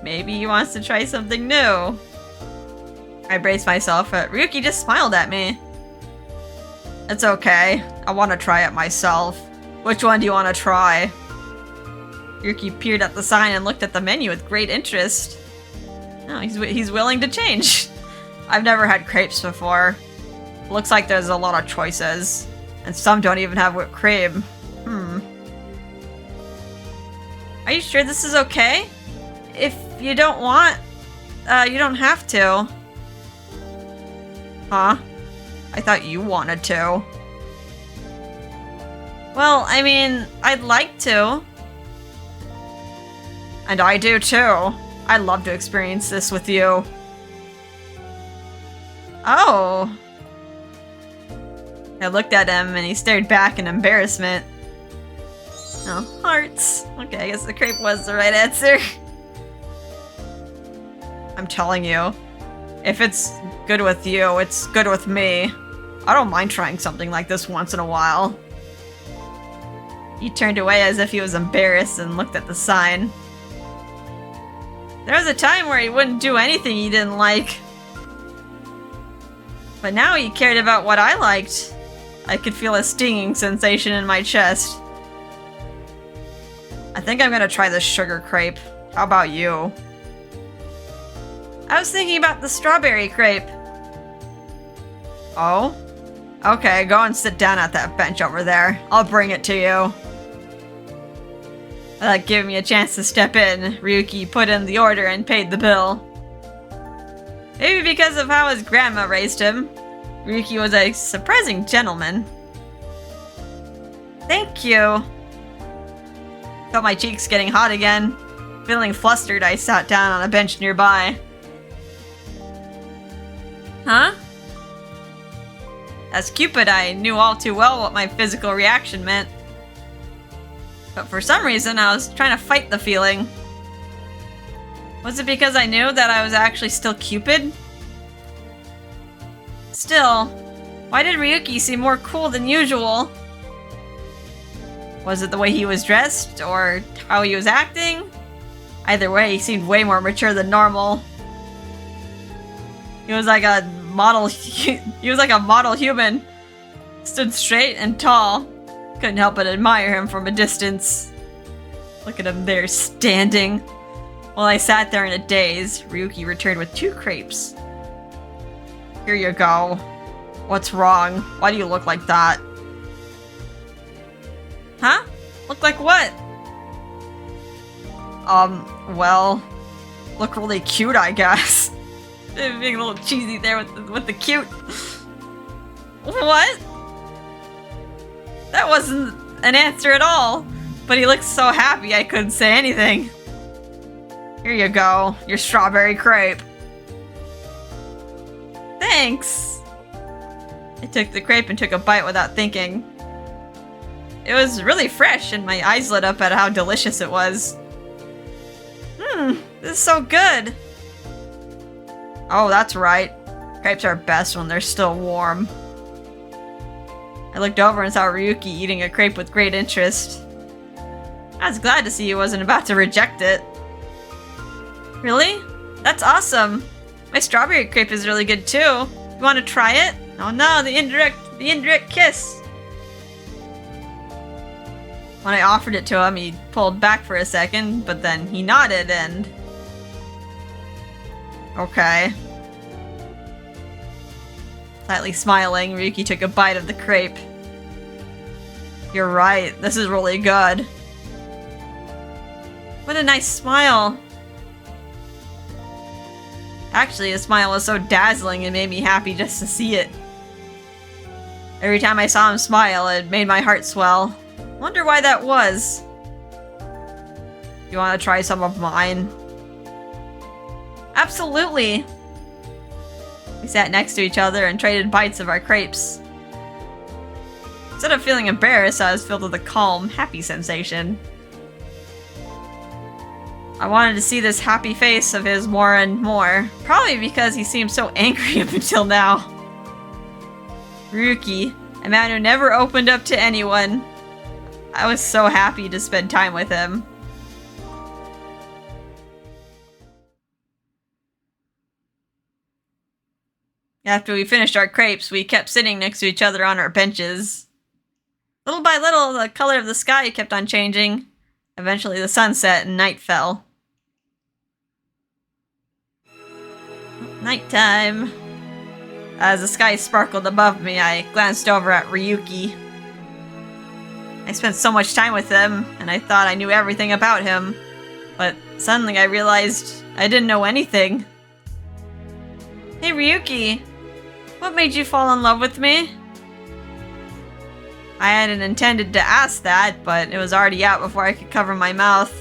maybe he wants to try something new. I braced myself, but Ryuki just smiled at me. It's okay. I want to try it myself. Which one do you want to try? Ryuki peered at the sign and looked at the menu with great interest. Oh, he's willing to change. I've never had crepes before. Looks like there's a lot of choices. And some don't even have whipped cream. Are you sure this is okay? If you don't want, you don't have to. Huh? I thought you wanted to. Well, I mean, I'd like to. And I do too. I'd love to experience this with you. Oh. I looked at him and he stared back in embarrassment. Oh, hearts. Okay, I guess the crepe was the right answer. I'm telling you, if it's good with you, it's good with me. I don't mind trying something like this once in a while. He turned away as if he was embarrassed and looked at the sign. There was a time where he wouldn't do anything he didn't like. But now he cared about what I liked. I could feel a stinging sensation in my chest. I think I'm gonna try this sugar crepe. How about you? I was thinking about the strawberry crepe. Oh? Okay, go and sit down at that bench over there. I'll bring it to you. Without giving me a chance to step in, Ryuki put in the order and paid the bill. Maybe because of how his grandma raised him, Ryuki was a surprising gentleman. Thank you. Felt my cheeks getting hot again. Feeling flustered, I sat down on a bench nearby. Huh? As Cupid, I knew all too well what my physical reaction meant. But for some reason, I was trying to fight the feeling. Was it because I knew that I was actually still Cupid? Still, why did Ryuki seem more cool than usual? Was it the way he was dressed, or how he was acting? Either way, he seemed way more mature than normal. He was like a model. He was like a model human. Stood straight and tall. Couldn't help but admire him from a distance. Look at him there, standing. While I sat there in a daze, Ryuki returned with 2 crepes. Here you go. What's wrong? Why do you look like that? Huh? Look like what? Well, look really cute, I guess. Being a little cheesy there with the cute. What? That wasn't an answer at all. But he looked so happy I couldn't say anything. Here you go, your strawberry crepe. Thanks. I took the crepe and took a bite without thinking. It was really fresh and my eyes lit up at how delicious it was. This is so good. Oh, that's right. Crepes are best when they're still warm. I looked over and saw Ryuki eating a crepe with great interest. I was glad to see he wasn't about to reject it. Really? That's awesome. My strawberry crepe is really good too. You want to try it? Oh no, the indirect kiss. When I offered it to him, he pulled back for a second, but then he nodded and... Okay. Slightly smiling, Ryuki took a bite of the crepe. You're right, this is really good. What a nice smile. Actually, his smile was so dazzling it made me happy just to see it. Every time I saw him smile, it made my heart swell. Wonder why that was. You want to try some of mine? Absolutely! We sat next to each other and traded bites of our crepes. Instead of feeling embarrassed, I was filled with a calm, happy sensation. I wanted to see this happy face of his more and more, probably because he seemed so angry up until now. Ryuki, a man who never opened up to anyone. I was so happy to spend time with him. After we finished our crepes, we kept sitting next to each other on our benches. Little by little, the color of the sky kept on changing. Eventually the sun set and night fell. Nighttime. As the sky sparkled above me, I glanced over at Ryuki. I spent so much time with him, and I thought I knew everything about him. But suddenly I realized I didn't know anything. Hey Ryuki, what made you fall in love with me? I hadn't intended to ask that, but it was already out before I could cover my mouth.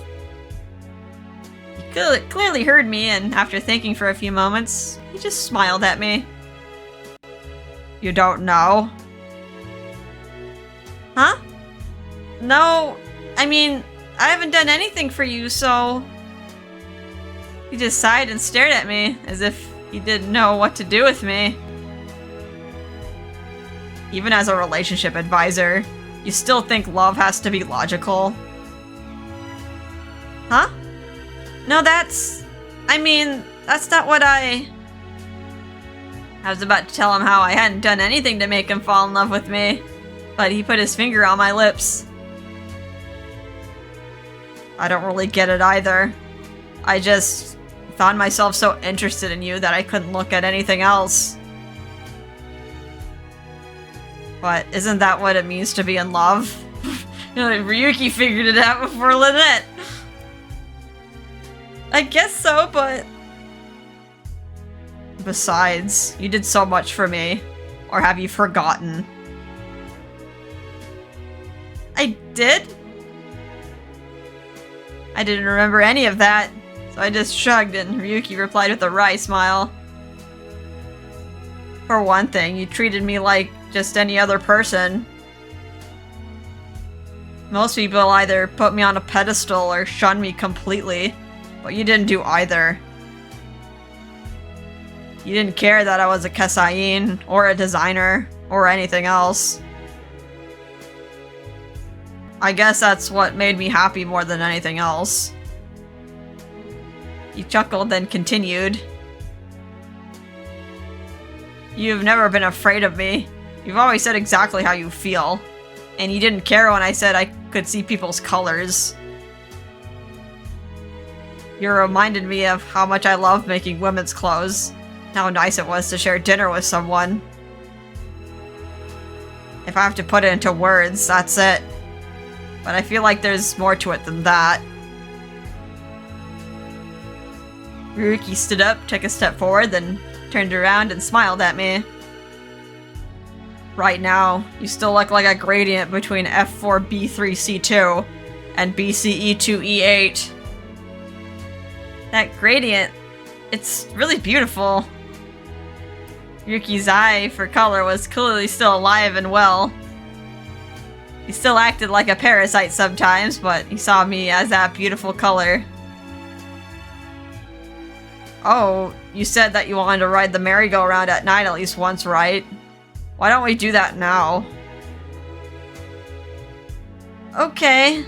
He clearly heard me, and after thinking for a few moments, he just smiled at me. You don't know? Huh? No, I mean, I haven't done anything for you, so... He just sighed and stared at me, as if he didn't know what to do with me. Even as a relationship advisor, you still think love has to be logical? Huh? No, that's not what I was about to tell him how I hadn't done anything to make him fall in love with me, but he put his finger on my lips. I don't really get it either. I just found myself so interested in you that I couldn't look at anything else. But isn't that what it means to be in love? Ryuki figured it out before Lynette. I guess so, but... Besides, you did so much for me. Or have you forgotten? I did? I didn't remember any of that, so I just shrugged and Ryuki replied with a wry smile. For one thing, you treated me like just any other person. Most people either put me on a pedestal or shun me completely, but you didn't do either. You didn't care that I was a Kesain, or a designer, or anything else. I guess that's what made me happy more than anything else. He chuckled, then continued. You've never been afraid of me. You've always said exactly how you feel. And you didn't care when I said I could see people's colors. You reminded me of how much I love making women's clothes. How nice it was to share dinner with someone. If I have to put it into words, that's it. But I feel like there's more to it than that. Ryuki stood up, took a step forward, then turned around and smiled at me. Right now, you still look like a gradient between F4B3C2 and BCE2E8. That gradient, it's really beautiful. Ryuki's eye for color was clearly still alive and well. He still acted like a parasite sometimes, but he saw me as that beautiful color. Oh, you said that you wanted to ride the merry-go-round at night at least once, right? Why don't we do that now? Okay.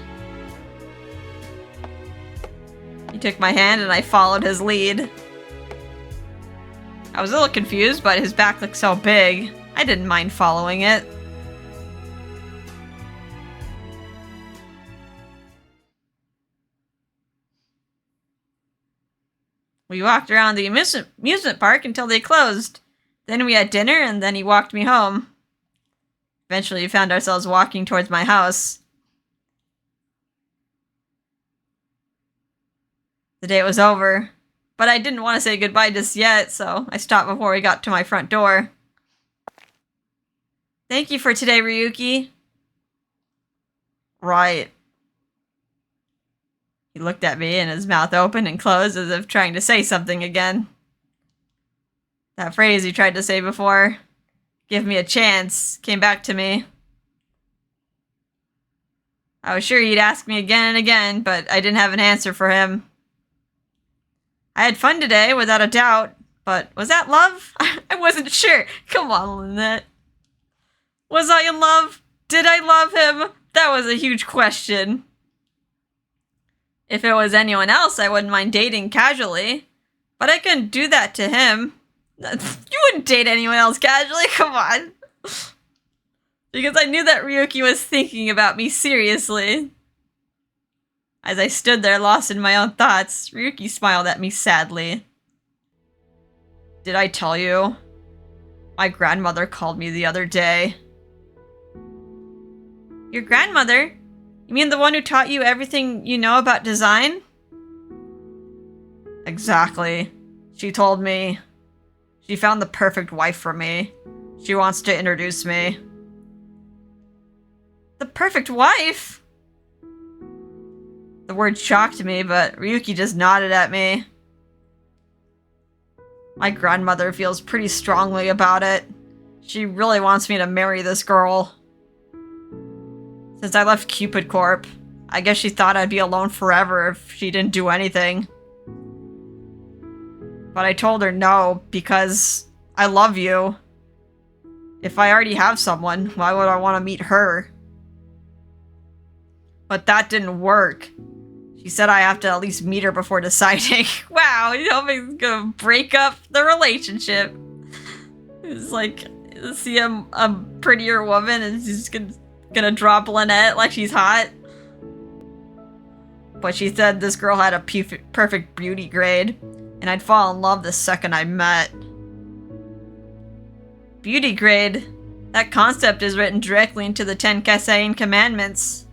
He took my hand and I followed his lead. I was a little confused, but his back looked so big, I didn't mind following it. We walked around the amusement park until they closed. Then we had dinner, and then he walked me home. Eventually, we found ourselves walking towards my house. The date was over, but I didn't want to say goodbye just yet, so I stopped before we got to my front door. Thank you for today, Ryuki. Right. He looked at me and his mouth opened and closed as if trying to say something again. That phrase he tried to say before, "Give me a chance," came back to me. I was sure he'd ask me again and again, but I didn't have an answer for him. I had fun today, without a doubt, but was that love? I wasn't sure. Come on, Lynette. Was I in love? Did I love him? That was a huge question. If it was anyone else, I wouldn't mind dating casually, but I couldn't do that to him. You wouldn't date anyone else casually, come on. Because I knew that Ryuki was thinking about me seriously. As I stood there lost in my own thoughts, Ryuki smiled at me sadly. Did I tell you? My grandmother called me the other day. Your grandmother? You mean the one who taught you everything you know about design? Exactly. She told me she found the perfect wife for me. She wants to introduce me. The perfect wife? The word shocked me, but Ryuki just nodded at me. My grandmother feels pretty strongly about it. She really wants me to marry this girl. Since I left Cupid Corp, I guess she thought I'd be alone forever if she didn't do anything. But I told her no, because I love you. If I already have someone, why would I want to meet her? But that didn't work. She said I have to at least meet her before deciding. Wow, you know, he's gonna break up the relationship. It's like, see a prettier woman and she's gonna drop Lynette like she's hot. But she said this girl had a perfect beauty grade, and I'd fall in love the second I met. Beauty grade? That concept is written directly into the 10 Kassein commandments.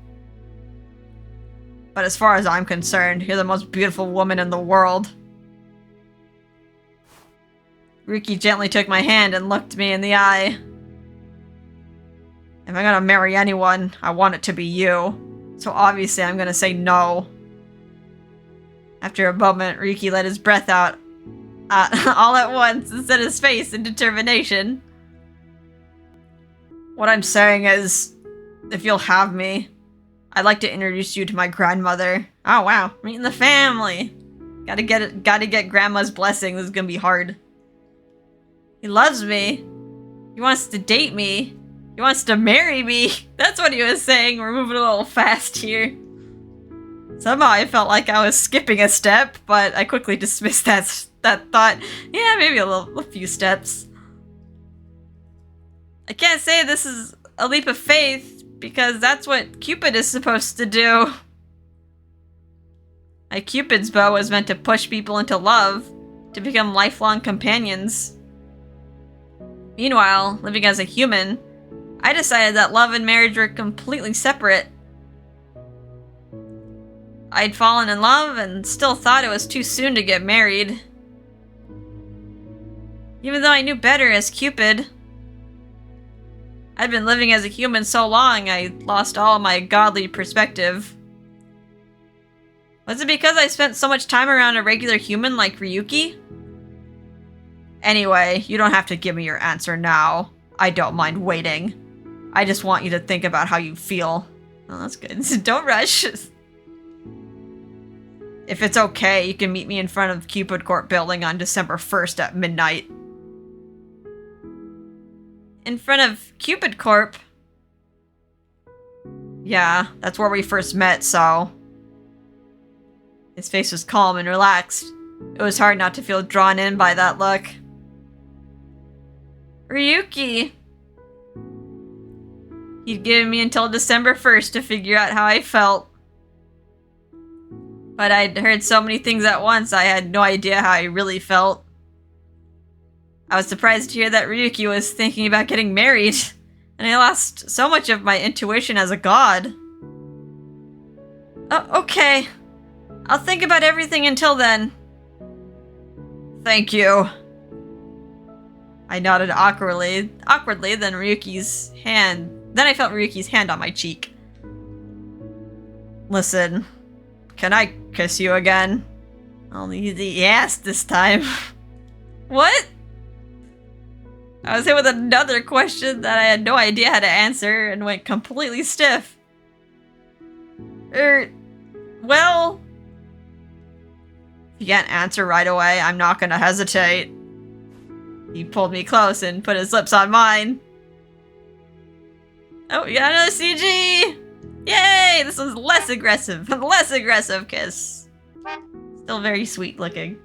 But as far as I'm concerned, you're the most beautiful woman in the world. Ryuki gently took my hand and looked me in the eye. If I'm gonna marry anyone, I want it to be you. So obviously I'm gonna say no. After a moment, Ryuki let his breath out all at once and set his face in determination. What I'm saying is, if you'll have me, I'd like to introduce you to my grandmother. Oh wow, meeting the family. Gotta get grandma's blessing. This is gonna be hard. He loves me. He wants to date me. He wants to marry me. That's what he was saying. We're moving a little fast here. Somehow I felt like I was skipping a step, but I quickly dismissed that thought. Yeah, maybe a few steps. I can't say this is a leap of faith, because that's what Cupid is supposed to do. My Cupid's bow was meant to push people into love, to become lifelong companions. Meanwhile, living as a human, I decided that love and marriage were completely separate. I'd fallen in love and still thought it was too soon to get married. Even though I knew better as Cupid. I'd been living as a human so long, I lost all my godly perspective. Was it because I spent so much time around a regular human like Ryuki? Anyway, you don't have to give me your answer now. I don't mind waiting. I just want you to think about how you feel. Oh, that's good. Don't rush. If it's okay, you can meet me in front of Cupid Court building on December 1st at midnight. In front of Cupid Corp? Yeah, that's where we first met, so... His face was calm and relaxed. It was hard not to feel drawn in by that look. Ryuki! He'd given me until December 1st to figure out how I felt. But I'd heard so many things at once, I had no idea how I really felt. I was surprised to hear that Ryuki was thinking about getting married, and I lost so much of my intuition as a god. Oh, okay. I'll think about everything until then. Thank you. I nodded awkwardly, then I felt Ryuki's hand on my cheek. Listen, can I kiss you again? Only the yes this time. What? I was hit with another question that I had no idea how to answer and went completely stiff. Well... If you can't answer right away, I'm not gonna hesitate. He pulled me close and put his lips on mine. Oh, we got another CG! Yay! This one's less aggressive. Less aggressive kiss. Still very sweet looking.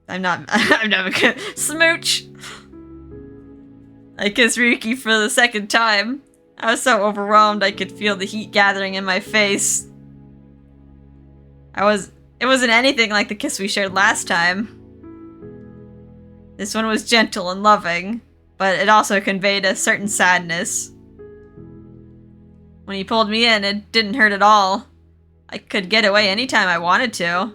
I'm never gonna smooch. I kissed Ryuki for the second time. I was so overwhelmed I could feel the heat gathering in my face. It wasn't anything like the kiss we shared last time. This one was gentle and loving, but it also conveyed a certain sadness. When he pulled me in, it didn't hurt at all. I could get away anytime I wanted to.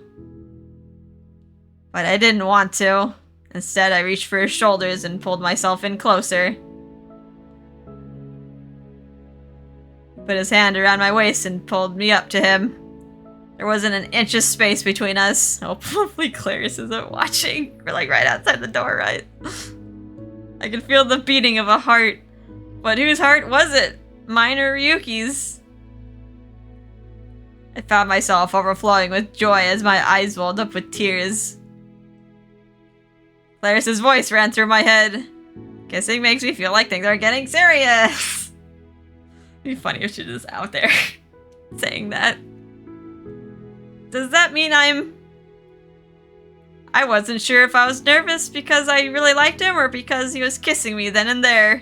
But I didn't want to. Instead, I reached for his shoulders and pulled myself in closer. He put his hand around my waist and pulled me up to him. There wasn't an inch of space between us. Hopefully Clarice isn't watching. We're like right outside the door, right? I could feel the beating of a heart. But whose heart was it? Mine or Ryuki's? I found myself overflowing with joy as my eyes welled up with tears. Clarice's voice ran through my head. Kissing makes me feel like things are getting serious. It'd be funny if she was out there saying that. Does that mean I wasn't sure if I was nervous because I really liked him or because he was kissing me then and there.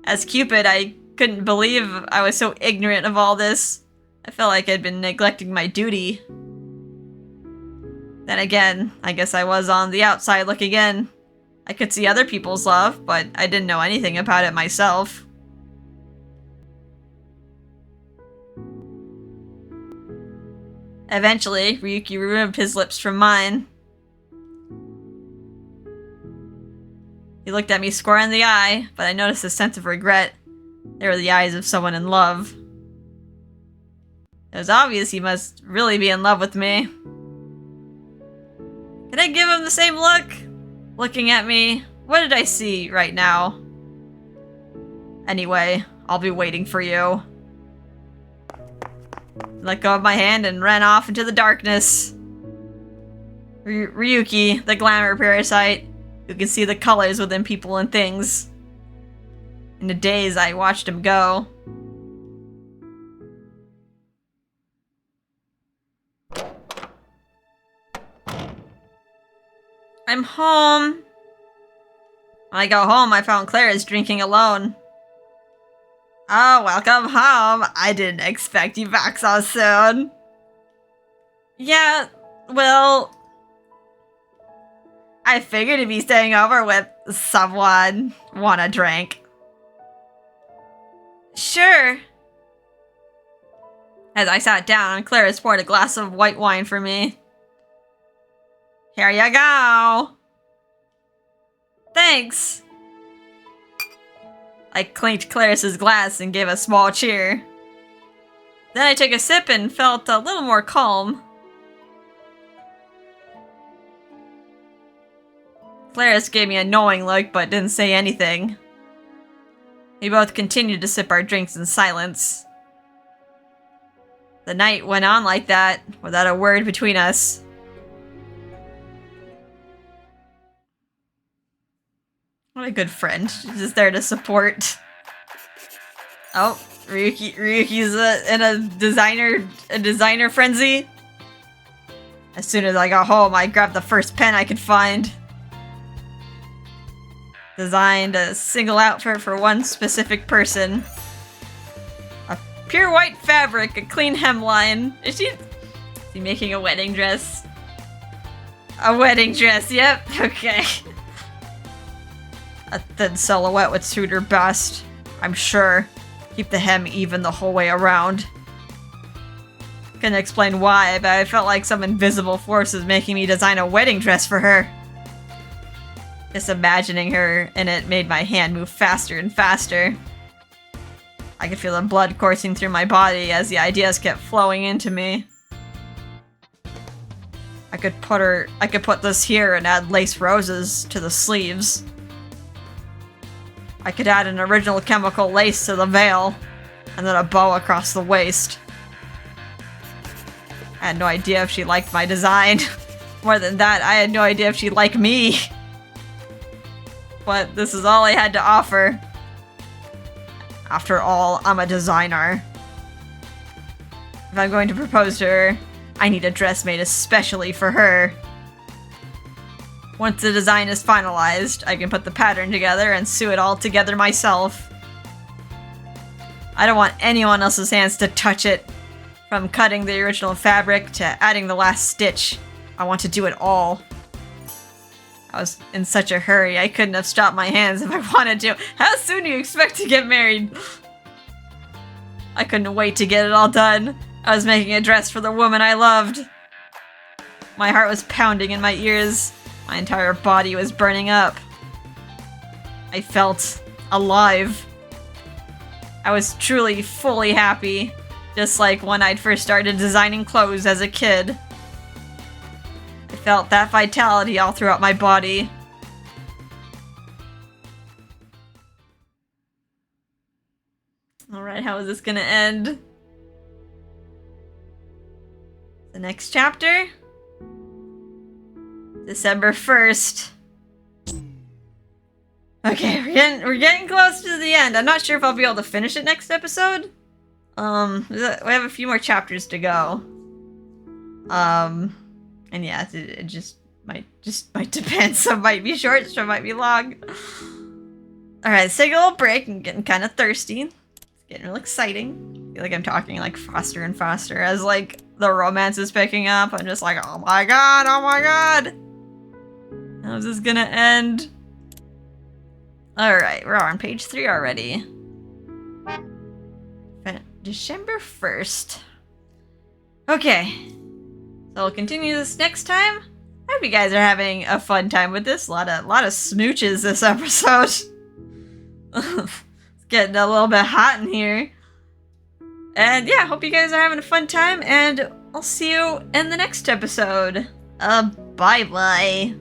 As Cupid, I couldn't believe I was so ignorant of all this. I felt like I'd been neglecting my duty. Then again, I guess I was on the outside looking in. I could see other people's love, but I didn't know anything about it myself. Eventually, Ryuki removed his lips from mine. He looked at me square in the eye, but I noticed a sense of regret. They were the eyes of someone in love. It was obvious he must really be in love with me. Did I give him the same look? Looking at me, what did I see right now? Anyway, I'll be waiting for you. Let go of my hand and ran off into the darkness. Ryuki, the glamour parasite, who can see the colors within people and things. In a daze, I watched him go. I'm home. When I go home, I found Clarice drinking alone. Oh, welcome home. I didn't expect you back so soon. Yeah, well... I figured you'd be staying over with someone want a drink? Sure. As I sat down, Clarice poured a glass of white wine for me. Here you go. Thanks. I clinked Clarice's glass and gave a small cheer. Then I took a sip and felt a little more calm. Clarice gave me a knowing look but didn't say anything. We both continued to sip our drinks in silence. The night went on like that, without a word between us. What a good friend. She's just there to support. Oh, Ryuki's in a designer frenzy. As soon as I got home, I grabbed the first pen I could find. Designed a single outfit for one specific person. A pure white fabric, a clean hemline. Is he making a wedding dress? A wedding dress, yep, okay. A thin silhouette would suit her best, I'm sure. Keep the hem even the whole way around. Couldn't explain why, but I felt like some invisible force was making me design a wedding dress for her. Just imagining her in it made my hand move faster and faster. I could feel the blood coursing through my body as the ideas kept flowing into me. I could put this here and add lace roses to the sleeves. I could add an original chemical lace to the veil, and then a bow across the waist. I had no idea if she liked my design. More than that, I had no idea if she liked me. But this is all I had to offer. After all, I'm a designer. If I'm going to propose to her, I need a dress made especially for her. Once the design is finalized, I can put the pattern together and sew it all together myself. I don't want anyone else's hands to touch it. From cutting the original fabric to adding the last stitch, I want to do it all. I was in such a hurry, I couldn't have stopped my hands if I wanted to. How soon do you expect to get married? I couldn't wait to get it all done. I was making a dress for the woman I loved. My heart was pounding in my ears. My entire body was burning up. I felt alive. I was truly, fully happy. Just like when I'd first started designing clothes as a kid. I felt that vitality all throughout my body. Alright, how is this gonna end? The next chapter? December 1st. Okay, we're getting close to the end. I'm not sure if I'll be able to finish it next episode. We have a few more chapters to go. And yeah, it just might depend. Some might be short, some might be long. Alright, let's take a little break. I'm getting kind of thirsty. It's getting real exciting. I feel like I'm talking like faster and faster as like the romance is picking up. I'm just like, oh my god, oh my god. How's this gonna end? Alright, we're on page 3 already. December 1st. Okay. So we'll continue this next time. I hope you guys are having a fun time with this. A lot of smooches this episode. It's getting a little bit hot in here. And yeah, hope you guys are having a fun time, and I'll see you in the next episode. Bye-bye.